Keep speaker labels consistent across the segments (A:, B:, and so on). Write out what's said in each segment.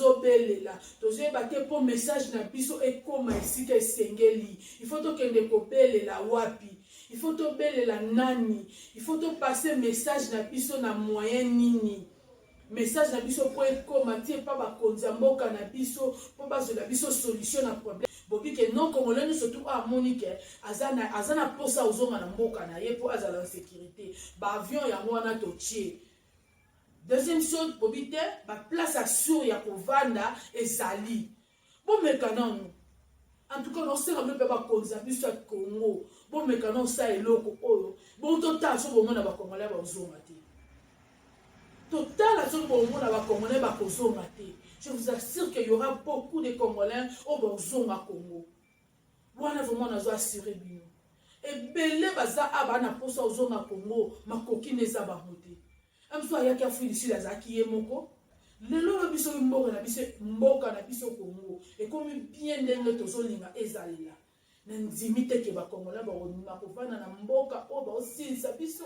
A: tozobelela tozoyeba te po message na biso ekoma esika esengeli. Il faut tokende kobelela wapi, il faut tobelela nani, il faut to passer message na biso na moyen nini. Message na biso po ekoma tie pa bakonzi ya mboka na biso po bazola biso solution na problème. Bobi ke non congolais surtout à Monique azana posa ozonga na mboka na ye po azala en sécurité. Ba avion ya mwana totie. Deuxième chose bobi te ba place à sur ya kovanda ezali. Bon mekana nous. En tout cas non c'est même pas konza biso ya Congo. Bon mekana ça eloko oyo. Bon total so bo mona ba congolais ba ozonga te. Total à ce moment là Congolais ba kozonga te. Je vous assure qu'il y aura beaucoup de Congolais au bazonga Congo. Wana vraiment nazo assurer bino. Et belé baza abana posa ozonga Congo makoki neza ba moté. Amso ayaki afu ici la zaki yemoko. Lelo lo biso mboka na biso Congo. Et comme bien ndenge tozolinga ezalila. Na ndimite ke ba Congolais ba onima kovana na mboka o ba osilisa biso.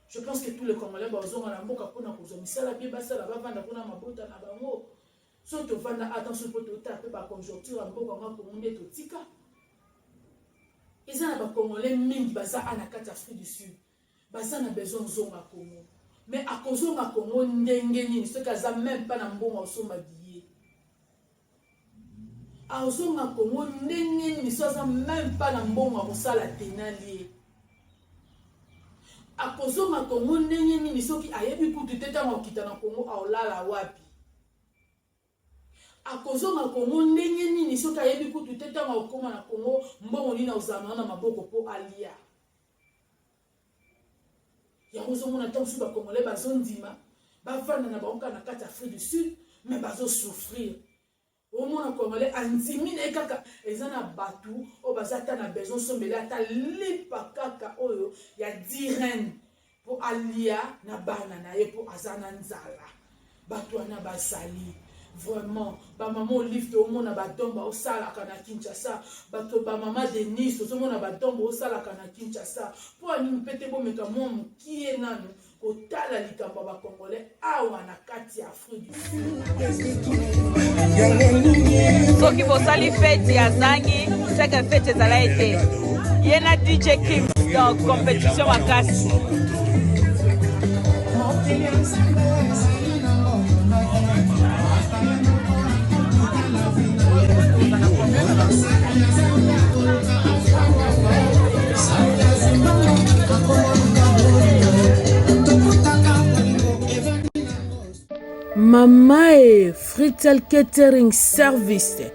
A: Je pense que tous les Congolais bazonga na mboka pona kozomisala bien basala bavanda pona mabota na bango. So to vanda attention pour to taper ba conjoncture en mboka ngako monde to tika. Ils ont ba Congolais mingi baza ana kati Afrique du Sud. Baza na besoin zonga Congo. Mais à kozonga Congo ndenge nini ce kaza même pas na mbongo osoma billet. A zonga Congo ndenge nini so za même pas na mbongo osala tenalier. A kozonga Congo ndenge nini soki ayebi kutu teta ngokita na Congo aolala wapi. A kozonga Congo ndenge nini soki ayebi kutu teta ngokoma na Congo mbongo nini ozana na maboko po alia. Ya kozonga na tansu ba Congolais bazondima bavanda na banka na kati Afrique du Sud mais bazo souffrir. Au moins Congolais andimi na kaka ezana batu o bazata na besoin sombela ata lipa kaka oyo ya direne pour alia na bana na ye pour azana nzala batu ana basali vraiment ba maman Olive au monde na batomba au sala kana Kinshasa bato ba maman Denis au monde na batomba au sala kana Kinshasa pour ani mpete bo meka mo qui est nanu kotala likambo ba Congolais awa na kati ya Afrique du Sud.
B: Soki bosali fête ya zangi c'est que fête ezala été yena DJ Kim dans compétition makasi.
A: Mama e Fritel Catering Service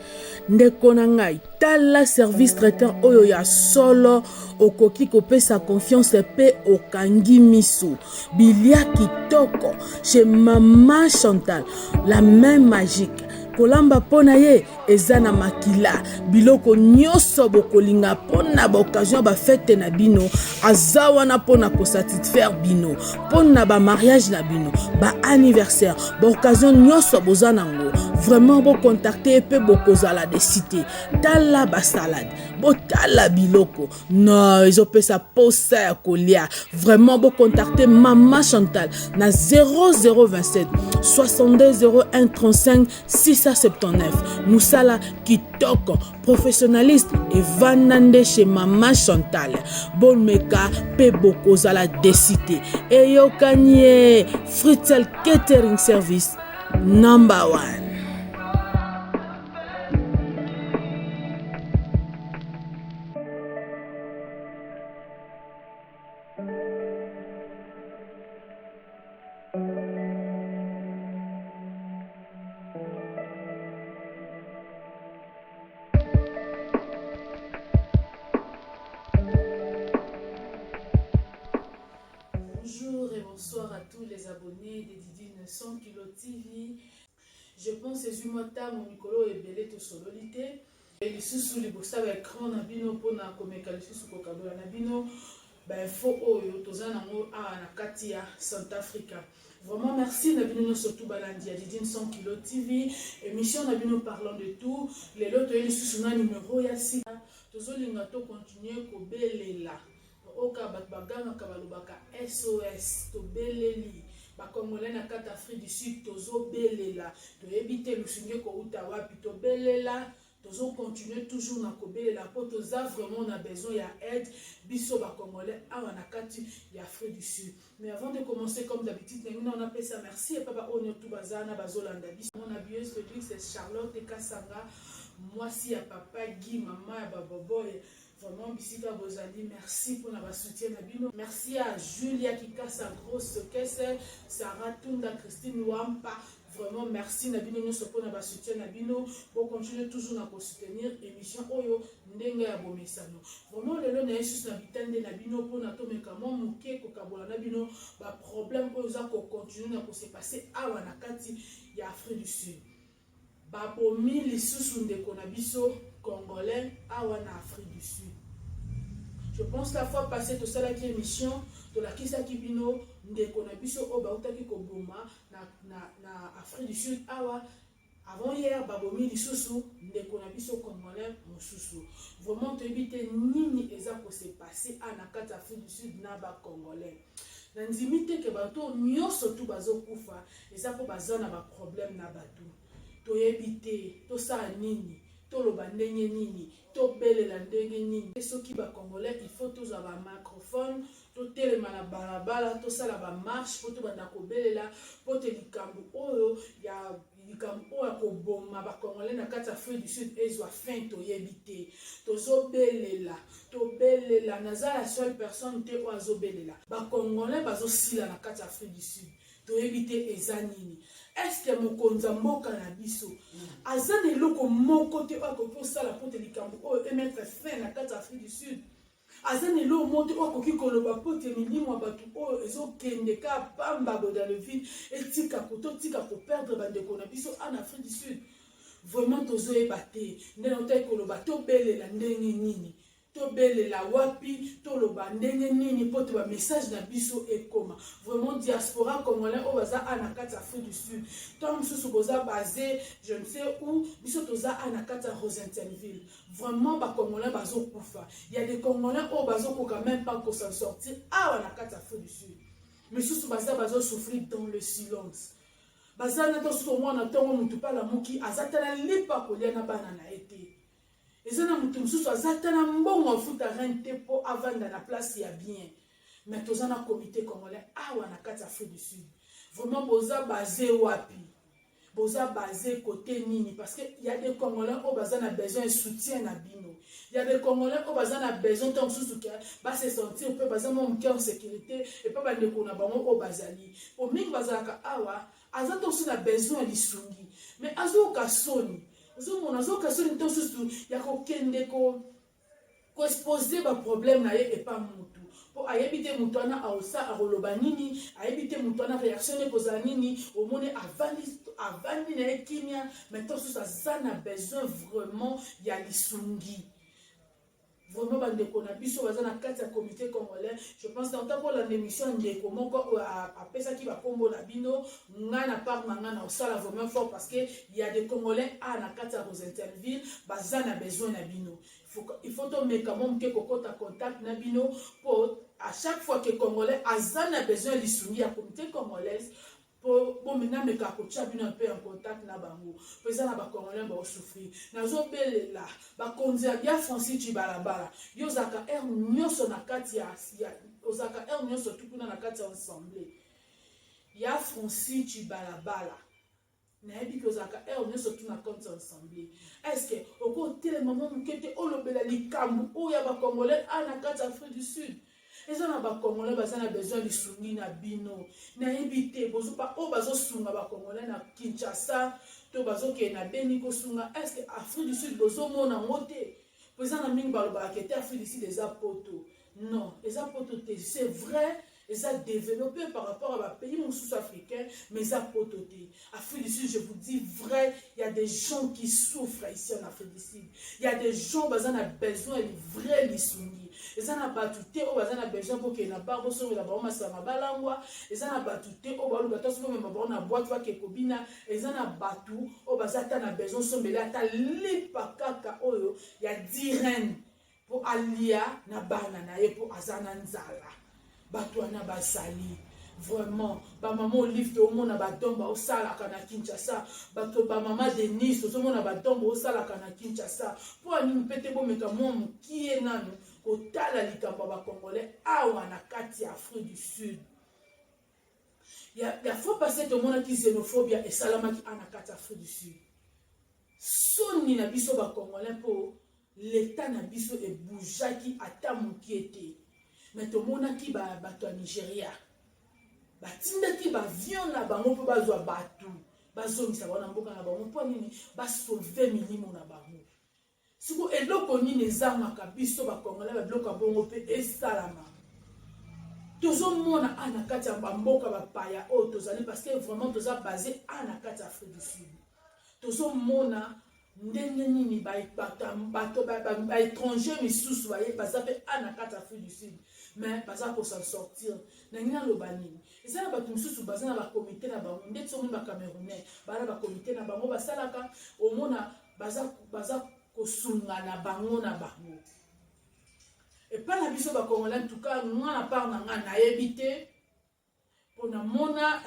A: ndeko na ngai tala service traiteur oyo ya solo okoki kopesa confiance pe okangi misu bilia kitoko chez Mama Chantal la main magique kolamba pona ye ezana makila biloko nyoso bokolinga pona ba occasion ba fête na bino azawana pona ko satisfaire bino pona ba mariage na bino ba anniversaire ba occasion nyoso bozana ngo vraiment bo contacter pe bokozala de cité tala ba salade botala biloko no ezopesa posa ya kolia vraiment bo contacter Mama Chantal na 0027 62 01 35 679 Moussala Kitoko professionnaliste et vanande chez Mama Chantal bon meka pe bokozala de cité et yokanye Fritel Catering Service number 1. Bonjour et bonsoir à tous les abonnés de Didine 100 Kilo TV. Je pense que c'est mon micro et belé to sololité. Et les sous les bossa avec écran na bino pour na komeka les sous ko kadola na bino. Ben fo oyo tozana ngo a na katia Centrafrica. Vraiment merci na bino surtout balandi Didine 100 Kilo TV. Émission na bino parlant de tout. Les loto les sous na numéro ya sika. Tozolinga to continuer ko belela. Oka bat baganga kabalubaka SOS to beleli Congolais na kata Afrique du Sud tozo belela to ebite lusunge ko uta wapi to belela tozo continuer toujours na kobelela po toza vraiment on a besoin ya aide biso ba Congolais awa na kati ya Afrique du Sud. Mais avant de commencer comme d'habitude on appelle ça merci et papa onyo tout bazana bazolanda biso mon abieuse le truc c'est Charlotte Kasanga moi si ya papa Guy maman ya babobo. Vraiment, bisika bozali, merci pour notre soutien Nabino. Merci à Julia qui casse sa grosse caisse, Sarah Tunda, Christine Wampa. Vraiment, merci Nabino, nous sommes pour notre soutien Nabino. Pour continuer toujours à soutenir l'émission Oyo Ndenga Bomesano. Vraiment, le long est juste l'habitant de Nabino pour notre médicament, Mouké, Kokabola Nabino, bah problème pour nous continuer à se passer à Wanakati, il y a Afrique du Sud. Babomi lisusu ndeko na biso congolais awa na Afrique du Sud. Je pense la fois passée tout ça la qui émission de la kisa kibino ndeko na biso o bautaki ko boma na Afrique du Sud awa avant hier babomi lisusu ndeko na biso congolais mosusu. Vraiment to éviter nini eza ko se passer à na kata Afrique du Sud na ba congolais. Na nzimite ke bato nyonso tu bazo kufa eza po bazana ba problème na bato. To ebite to sa nini to loba ndenge nini to belela ndenge nini soki ba congolais il faut tous avoir microphone to telema na balabala to sala ba marche po to banda ko belela po te likambo oyo ya likambo oyo ko boma ba congolais na kati Afrique du Sud ezwa fin to yebite to zo belela to belela nazala seule personne te o zo belela ba congolais bazo sila na kati Afrique du Sud to yebite ezanini. Est-ce que mon konza mboka na biso azane loko moko te okoki osala po te likambo oyo emettre fin na kati Afrique du Sud azane lo moto okoki koloba po te milimo ya bato oyo ezokende ka pamba bo dans le vide etika kototika koperdre bandeko na biso en Afrique du Sud. Vraiment tozoyeba te nde notaki koloba tobelela ndenge nini to belela wapi to loba ndenge nini po te ba message na biso ekoma. Vraiment diaspora congolais o baza ana kati Afrique du Sud tant mususu boza basé je ne sais où biso toza ana kati Rosentenville. Vraiment ba congolais bazo kufa. Il y a des congolais o bazo ko quand même pas ko s'en sortir ana kati Afrique du Sud. Mususu bazo souffrir dans le silence. Baza na to so mo na tongo mutu pala muki azatala lipa kolia na bana na été. Et na mutu mususu azatana mbongo futa rente po avanda na place ya bien. Mais tozana comité congolais awa na kati Afrique du Sud. Vraiment boza basé wapi? Boza basé côté nini parce que il y a des congolais au bazan a besoin de soutien na bino. Il y a des congolais au bazan a besoin tant mususu ka ba se sentir peu bazan mon cœur en sécurité et pas bande ko na bango au bazali. Pour mingi bazaka awa azato aussi na besoin lisungi. Mais azo kasoni on a zo kasoni to susu ya ko kende ko exposer ba problème na ye et pas mutu po ayebite mutu ana aosa aroloba nini ayebite mutu ana réaction ne koza nini au monde avandi na ekimia mais to susu azana besoin vraiment ya lisungi. Vraiment bandeko na biso baza na kati ya comité congolais. Je pense dans ta pour la émission ndeko moko apesa ki ba kombo na bino ngana par ngana osala vraiment fort parce que il y a des congolais à na kati ya Rosentenville baza na besoin na bino. Il faut to meka mom ke kokota contact na bino pour à chaque fois que congolais azana besoin lisungi ya comité congolaise pour maintenant me kakocha bino un peu en contact na bango pesa na ba congolais ba souffrir nazo belela ba konza ya Francis Chibalabala yo zaka nyonso na kati ya ozaka nyonso tukuna na kati ya ensemble ya Francis Chibalabala na ebi ko zaka nyonso tu na kati ya ensemble. Est-ce que oko tele maman mukete olobela likambu o ya ba congolais na kati ya Afrique du Sud? Les gens ba congolais bazana besoin de sungi na bino na ebité bozo pa o bazo sunga ba congolais na Kinshasa to bazo ke na Beni ko sunga. Est-ce que Afrique du Sud bozo mona ngote président na mingi baloba ke Afrique du Sud les apoto? Non, les apoto c'est vrai. Ils ont développé par rapport à pays sous-africains, mais ils ont pototé. Afrique du Sud, je vous dis vrai, il y a des gens qui souffrent ici en Afrique du Sud. Il y a des gens qui ont besoin de vrais lissungi. Ils ont battuté, ils ont besoin pour qu'ils n'aient pas besoin de la barre, ils ont battuté, ils ont besoin de la boîte, ils ont battu, ils ont besoin de la lipa kaka, il y a 10 reines pour alia na banana et pour azana nzala. Batouana basali Vraiment, ba maman Olive to mona ba domba au sala kana Kinshasa, ba to ba maman Denise to mona ba domba au sala kana Kinshasa. Pour ani pete bo meka mo qui est nanu ko tala likamba ba congolais awa na kati ya Afrique du Sud. Ya faut passer to mona ki xénophobie et salama ki ana kati Afrique du Sud. Soni na biso ba congolais po l'état na biso e boujaki ata mokiete. Mais to mona ki ba bato ya Nigeria. Batindaki ba avion na bango po bazwa batu bazongisa bana mboka na bango po nini ba sauver milimo na bango siko eloko nini ezangaka biso ba congolais ba bloka bongo pe esalama tozomona ana kati ya mboka ba paya o tozali parce que vraiment toza basé ana kati ya Afrique du Sud tozomona ndenge nini ba étranger misusu baye baza pe ana kati ya Afrique du Sud mais baza ko s'en sortir na ngina lobanini ezana ba tumsusu baza na ba comité na bango ndeti somo ba Camerounais bana ba comité na bango basalaka omona baza ko sunga na bango na bango et pas la biso ba Congolais en tout cas ngana par na ngana yebité pour na mona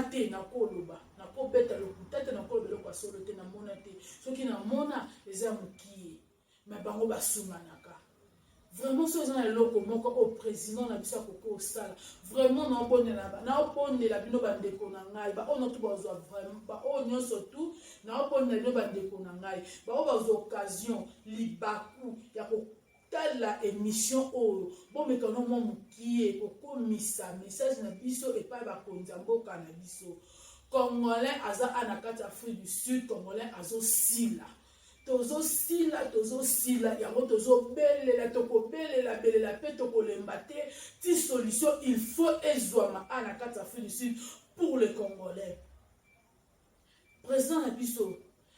A: te na koloba na ko beta lokuta te na ko belo kwa solo te na mona te soki na mona eza mukie mais bango basunga naka. Vraiment, ce sont les locaux, au président, na bisa koko au sala. Vraiment, na bonne là-bas. Na bonne la bino bande konangai. Ba on notre besoin vraiment. Ba on nyo surtout. Na bonne la bino bande konangai. Ba on va occasion libaku ya ko tala émission o. Bon mais quand on m'a qui est koko misa message na biso et pas ba konzambo kana biso. Congolais aza anakati Afrique du Sud, Congolais azo sila. Tozo sila yango tozo belela toko belela pe toko lembate ti solution il faut ezwama ana kati Afrique du Sud pour les Congolais. Président na biso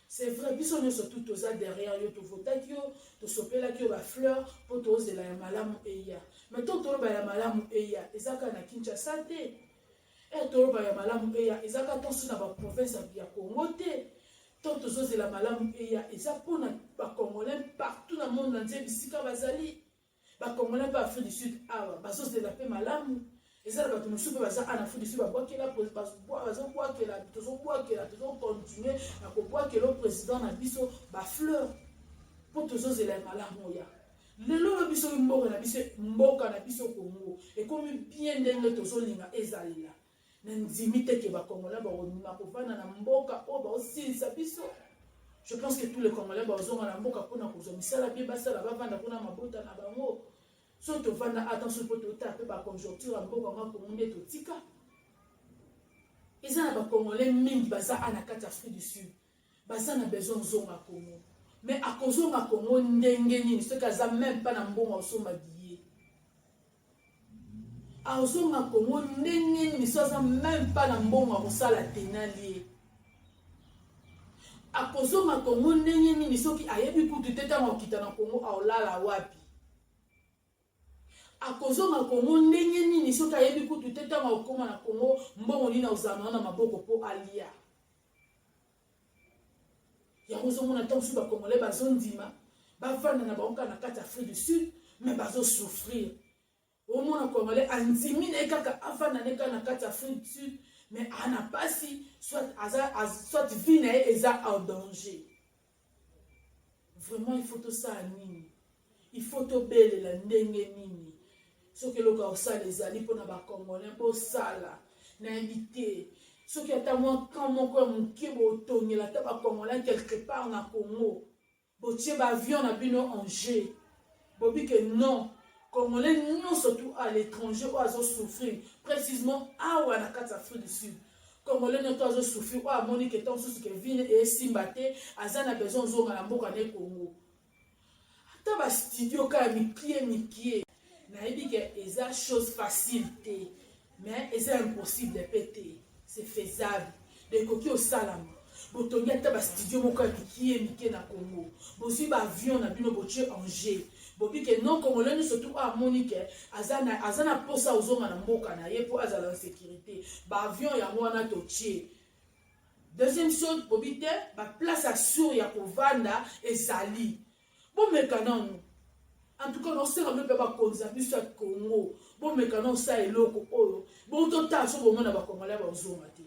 A: c'est vrai biso ne surtout toza derrière yo to votaki yo to sopela ki yo ba fleur pour toze la malamu eya mais to ba ya malamu eya ezaka na Kinshasa te et to ba ya malamu eya ezaka tonso na ba province ya Congo te. Tant aux la malamu eya et ça pour ba Congolais partout dans le monde entier bisika bazali ba Congolais pas Afrique du Sud awa basos de la paix malamu et ça ba tumusu pe baza en Afrique du Sud ba boa kela pour bazo boa kela tozo continuer na ko boa kela président na biso ba fleur pour tous la malamu ya lelo biso mboka na biso Congo et comme bien ndenge tozo linga ezalila n'indimité que ba Congolais ba onima kovana na mboka o ba osilisa biso. Je pense que tous les Congolais ba ozonga na mboka pona kozo misala bi basala ba vanda pona mabota na bango so to vanda attention pour to taper ba conjoncture na mboka ngako monde to tika ezana ba Congolais mingi baza ana kati Afrique du Sud baza na besoin zonga Congo mais a kozonga Congo ndenge nini ce kaza même pas na mbongo osomba a ozonga Congo ndenge ni soza même pas na mbongo a kosala tenali a kozonga Congo ndenge ni soki ayebi kutu teta ngokita na Congo a olala wapi a kozonga Congo ndenge ni soki ayebi kutu teta ngokoma na Congo mbongo ni na uzana na maboko po alia ya kozonga na tansu ba Congolais bazondima bavanda na banka na kati Afrique du Sud mais bazo souffrir. Au moins Congolais andimi na kaka afana neka na kati Afrique du Sud mais ana pasi soit vie na eza en danger. Vraiment il faut tout ça nini. Il faut to belle la ndenge nini. Ce que le gars ça les ali pona ba Congolais bo sala na invité. Ce qui ata moi quand mon ko mon kibo tongela ta ba Congolais quelque part na Congo. Bo tie ba avion na bino Angers. Bobi que non Congolais non surtout à l'étranger ou à souffrir précisément à ou à la carte Afrique du Sud. Congolais ne doivent souffrir ou à Monique étant sous que vine et Simbate azana besoin zonga na mboka ne Congo. Ata ba studio ka mikie na ebi que eza chose facile mais c'est impossible de péter. C'est faisable. De koki au salam. Botongi ata ba studio moko mikie na Congo. Bosi ba avion na bino boche Angers. Bobi que non Congolais surtout à Monique azana posa ozonga na mboka na ye po azala en sécurité ba avion ya mwana totie. Deuxième chose bobi te ba place à sur ya kovanda ezali bon mekana En tout cas, on sait que pas konza biso ya Congo. Bon mekano sa eloko oyo. Bon total so bon na ba Congolais ba ozonga te.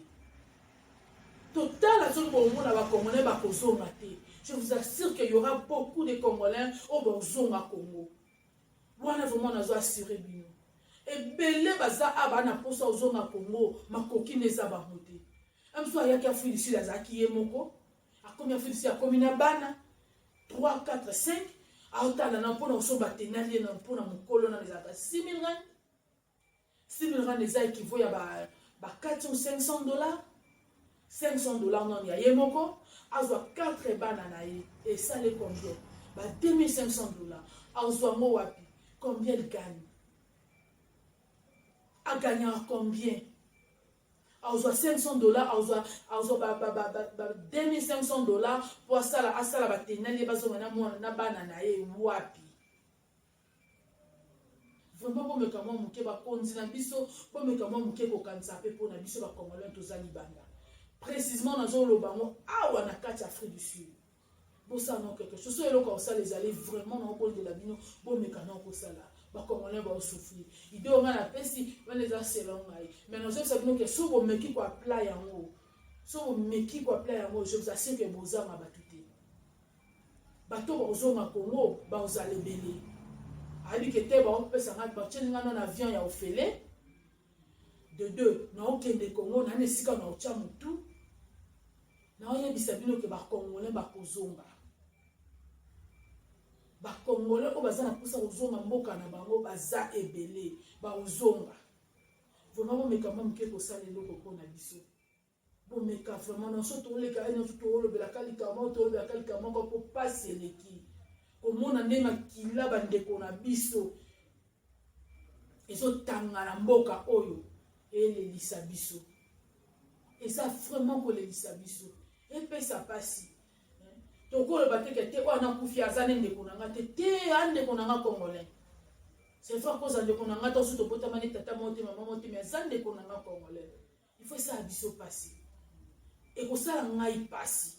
A: Total so bon na ba Congolais ba kozonga te. Je vous assure qu'il y aura beaucoup de Congolais au bozonga Congo. Wana vraiment nazo assurer bino. Et belé baza abana posa ozonga Congo, makoki neza ba moté. Amso ayaki afu ici la zaki yemoko. A combien afu ici a combien bana 3 4 5 aotala na mpona osoba tenali na mpona mokolo na ezaka 6000 rand 6000 rand eza équivaut ya ba 400 ou 500 dollars 500 dollars non ya ye moko azwa 4 bana na ye et ça les combien ba 2500 dollars azwa mo wapi combien il gagne a gagné combien azwa 500 dollars azwa 2500 dollars pour asala ba tenali bazonga na mwana na bana na ye wapi vraiment bon meka mo muke ba konzi na biso bon meka mo muke ko kanisa pe pour na biso ba Congolais tozali banga précisément dans le bango awa na kati Afrique du Sud bon ça non quelque chose so eloko ça les aller vraiment dans le de la bino bon meka non ko sala ba Congolais ba souffrir idée on a la pesi on les a selon ngai mais nous savons que so bo meki ko apply yango so bo meki ko apply yango je vous assure que bozama batuté bato bozoma Congo ba ozale belé abi que te ba pesa ngai ba tchenga na avion ya ofele de deux na okende Congo na nesika na ocha mutu na oyebisa bino ke ba Congolais ba kozonga ba Congolais ko baza na posa kozonga mboka na bango baza ebele ba ozonga vraiment bo meka mo mke ko sala eloko ko na biso bo meka vraiment na so to le ka eno to lo bela kalika mo to lo bela kalika mo ko passe eleki ko mona nema kila bandeko na biso ezo tanga na mboka oyo elelisa biso et ça vraiment ko lelisa biso et pe ça passe tokolo bateke te wana kufi azane ndeko na ngate te ande ko na nga Congolais c'est fort cause ande ko na ngata osu to bota mane tata mote maman mote mais azane ko na nga Congolais il faut ça biso passer et ko sala ngai passer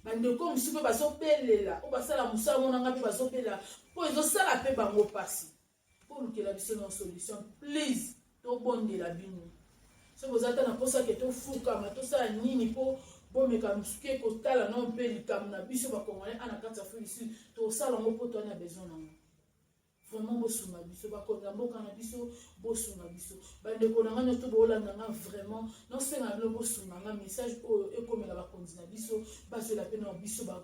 A: bande ko msupe baso belela o basala musala mona ngapi baso belela po ezo sala pe bango passer pour que la biso non solution please to bonde la bino so vous ata na posa ke to fuka ma to sala nini po bon meka msuke ko tala non pe likam na biso ba Congolais ana kata fu ici to sala ngo po to na besoin na vraiment bosunga biso ba konga mboka na biso bosunga biso bande ko na ngano to bolanda nga vraiment non senga lo bosunga nga message o ekomela ba konzi na biso base la peine na biso ba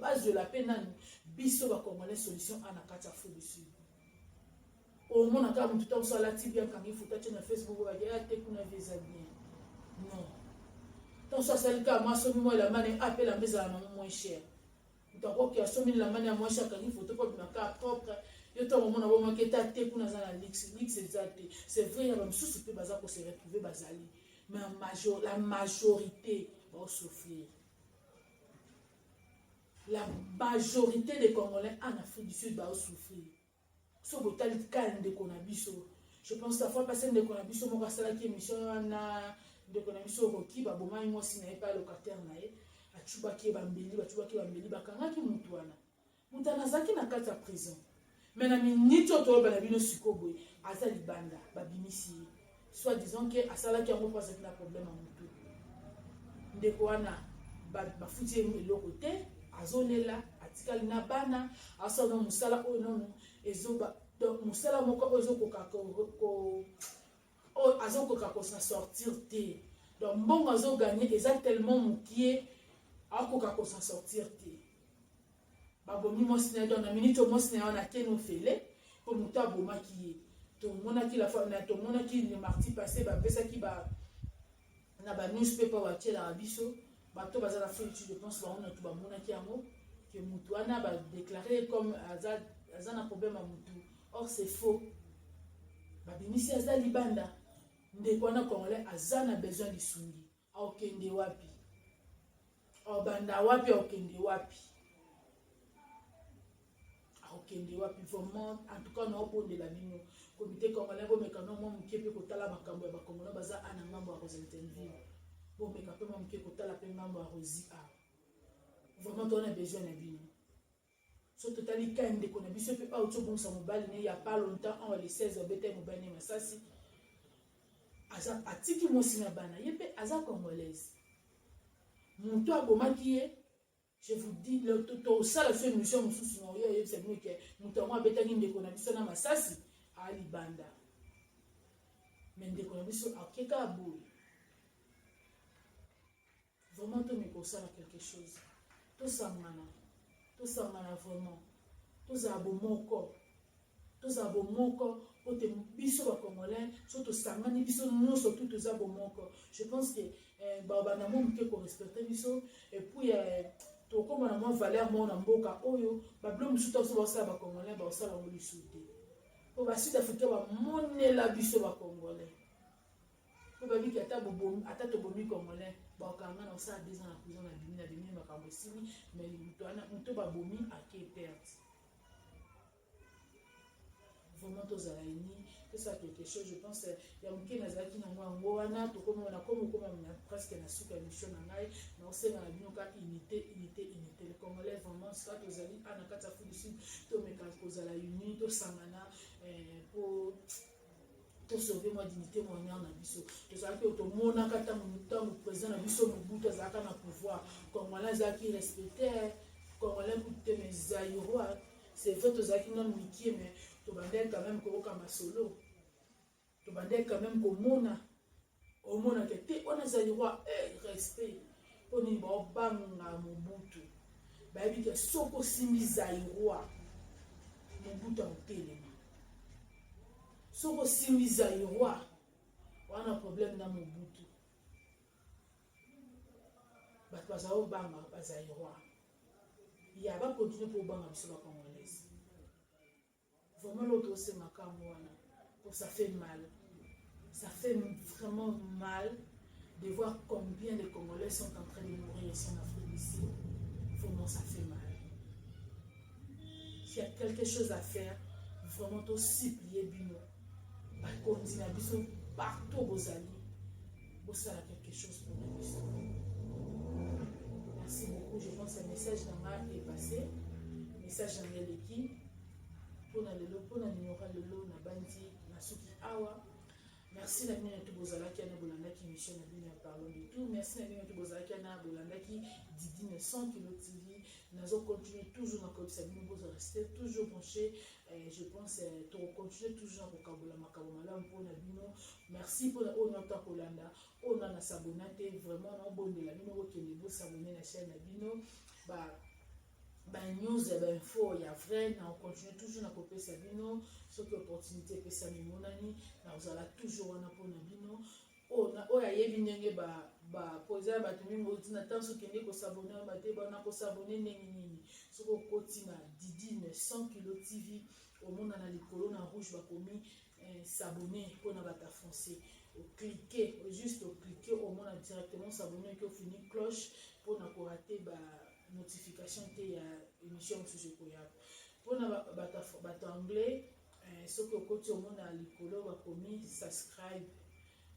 A: base la peine na biso ba Congolais solution ana kata fu ici au moins quand tout temps ça la tibia quand il faut tacher na Facebook ba ya te kuna visa bien non tant ça c'est le cas moi somi moi la mane appelle la maison moins cher donc OK a somi la mane moins cher quand il faut to pas na ka propre yo to moment na bo maketa te kuna za na lix exact c'est vrai même sous peut baza ko se retrouver bazali mais la majorité va souffrir la majorité des Congolais en Afrique du Sud va souffrir. So botali kande kona biso je pense la fois passée de kona biso mo kasala ki émission na de kona biso roki ba boma moi si na pas locataire na ye achuba ki bambeli bakanga ki mutu wana mutana zaki na kata prison mais na minute to ba na bino sikoboy azali banda ba bimisi soit disons que asala ki ngo parce que na problème à mutu ndeko wana ba futi eloko te azolela atikali na bana asala musala o non ezoba donc musala moko ezokoka ko azokoka ko s'en sortir te donc mbongo azo gagner eza tellement mukie akoka ko s'en sortir te babomi mosina donc na minute mosina on a keno fele pour muta boma ki to mona ki la fois na to mona ki le mardi passé ba pesa ki ba na ba newspaper wa tela abiso bato bazala fait je pense ba on a tout ba mona ki yango que mutu ana ba déclarer comme azana problème à mutu or c'est faux babimisi azali banda ndeko wana Congolais azana besoin de sungi aokende wapi banda wapi aokende wapi vraiment en tout cas na obonde la bino comité congolais bo mekano mo mukepe ko tala makambo ya bakongolais baza ana ngambo ya Rosentville bo mekape mo mukepe ko tala pe ngambo ya Rosi a vraiment on a besoin na bino so totali ka ndeko na biso pe pa auto bon sa mobile ne ya pas longtemps en les 16 bete mobile ne masasi aza atiki mosi na bana ye pe aza congolaise muto abomaki ye. Je vous dis, ça la fait mission, nous sommes c'est mieux que nous avons abetaki ndeko na biso na masasi à libanda. Mais ndeko na biso akeka aboui. Vraiment, tu me conseilles quelque chose. Tout ça mana vraiment. Tout ça abomoko. Tout ça abomoko. Pour te biso ba congolais, surtout sangani biso nous surtout tout ça abomoko. Je pense que baba na mo mke ko respecter biso et puis to comme na mo valeur mo na mboka oyo ba blom suta so ba sa ba congolais ba sa la mo lisute. Pour ba sud africain ba monela biso ba congolais. Pour ba bi kata bobo ata to bomi congolais ba kanga na sa 2 ans en prison na bimi makambo simi mais muto ba bomi ake perte. Vraiment tous à la uni, que ça quelque chose, je pense, il y a un qui n'a pas qui n'a pas un tout comme on a presque la soupe à mission en aïe, mais on sait dans la unité. Le Congolais vraiment, c'est que vous allez à la carte du Sud, tout me cause à la uni, tout samana pour sauver ma dignité, mon honneur, na biso. Tout ça que tout le monde a quand le président na biso mu bout à ça na pouvoir, Congolais ça qui respectait, Congolais pour mes aïros, c'est vrai tout ça qui n'a mikié mais tu vas quand même comme solo. Tu vas quand même comme mona. Au mona que tu on a zali roi respect. On y va banga Mobutu. Ba bi que soko simi zairoi. Mobutu en télé. Soko simi zairoi. On a problème na Mobutu. Ba tu vas au banga ba zairoi. Il y a pas continuer pour banga biso ba congolaise. Vraiment l'autre c'est ma camoana. Ça fait mal. Ça fait vraiment mal de voir combien de Congolais sont en train de mourir ici en Afrique ici. Vraiment ça fait mal. S'il y a quelque chose à faire, vraiment aussi plier bino. Par contre, il y a partout vos alliés. Vous savez quelque chose pour nous. Merci beaucoup. Je pense que le message dans est passé. Le message dans l'équipe. Pour le numéro de l'eau, na bandi, na suki awa. Merci na bino to bozala ki na bolanda ki mission na bino parlons de tout. Merci na bino to bozala ki na bolanda ki Didi 100 kilo TV. Nous allons continuer toujours dans comme ça nous allons rester toujours branchés. Je pense to continuer toujours au Kabola Makabomala pour na bino. Merci pour notre Kolanda. On a s'abonner vraiment na bon de la bino que les beaux s'abonner la chaîne na bino. News info il y a vrai on continue toujours à copier ça bino ce que opportunité que ça nous monani nous allons toujours on a pour bino on a yebi ndenge poser ba tumingo tina tant ce kende ko s'abonner ba te ba na ko s'abonner nini ce ko kotina Didi 100 kilo TV au monde na likolo na rouge ba komi s'abonner pour na bata foncé au cliquer juste au cliquer au monde directement s'abonner que fini cloche pour na ko rater notification te ya émission sujet koyaba pona bata anglais ce que côté au monde à likolo ba komi subscribe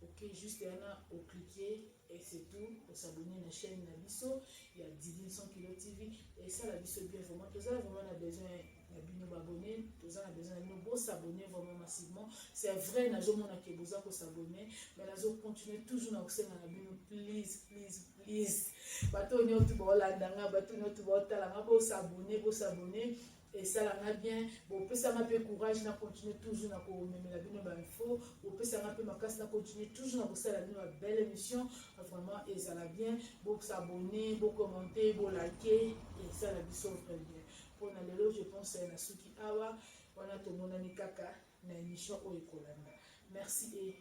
A: ok juste yana au cliquer et c'est tout pour s'abonner à la chaîne na biso il y a Didi 100 kilo TV et ça la biso bien vraiment tout ça vraiment on a besoin na bino abonner tout ça on a besoin de nous s'abonner vraiment massivement c'est vrai na jo mona ke boza ko s'abonner mais na zo continuer toujours na osenga na bino please bato nyoto ba landanga bato nyoto ba talanga bo s'abonner et ça là bien bon peut ça m'a peu courage na continuer toujours na ko memela bino ba info ou peut ça m'a peu makasi na continuer toujours na ko sala bino belle émission vraiment et ça là bien bon s'abonner bon commenter bon liker et ça la biso très bien pour na lelo je pense na suki awa wana to monani kaka na émission o ekolanda merci et